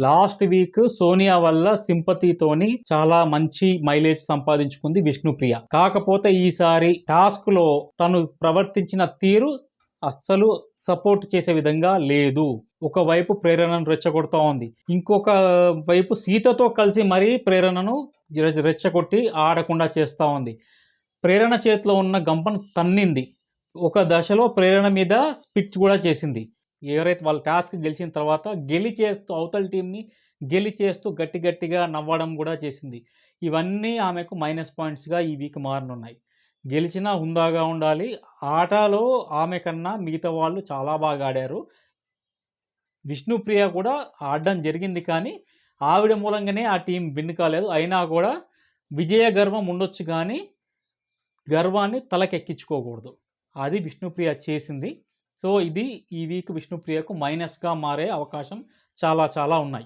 Last week Sonia వల్ల సింపతితోని చాలా మంచి మైలేజ్ సంపాదించుకుంది విష్ణుప్రియ. కాకపోతే ఈసారి టాస్క్ లో తను ప్రవర్తించిన తీరు అస్సలు సపోర్ట్ చేసే విధంగా లేదు. ఒకవైపు ప్రేరణను రెచ్చగొడతా ఉంది, ఇంకొక వైపు సీతతో కలిసి మరీ ప్రేరణను రెచ్చగొట్టి ఆడకుండా చేస్తూ ఉంది. ప్రేరణ చేతిలో ఉన్న గంపను తన్నింది. ఒక దశలో ప్రేరణ మీద స్పిచ్ కూడా చేసింది. ఎవరైతే వాళ్ళ టాస్క్ గెలిచిన తర్వాత గెలిచేస్తూ అవతల టీంని గెలిచేస్తూ గట్టి గట్టిగా నవ్వడం కూడా చేసింది. ఇవన్నీ ఆమెకు మైనస్ పాయింట్స్గా ఈ వీక్ మారనున్నాయి. గెలిచినా హుందాగా ఉండాలి. ఆటలో ఆమె కన్నా మిగతా వాళ్ళు చాలా బాగా ఆడారు. విష్ణుప్రియ కూడా ఆడడం జరిగింది, కానీ ఆవిడ మూలంగానే ఆ టీం విన్ కాలేదు. అయినా కూడా విజయ గర్వం ఉండొచ్చు, కానీ గర్వాన్ని తలకెక్కించుకోకూడదు. అది విష్ణుప్రియ చేసింది. సో ఇది ఈ వీక్ విష్ణుప్రియకు మైనస్గా మారే అవకాశం చాలా చాలా ఉన్నాయి.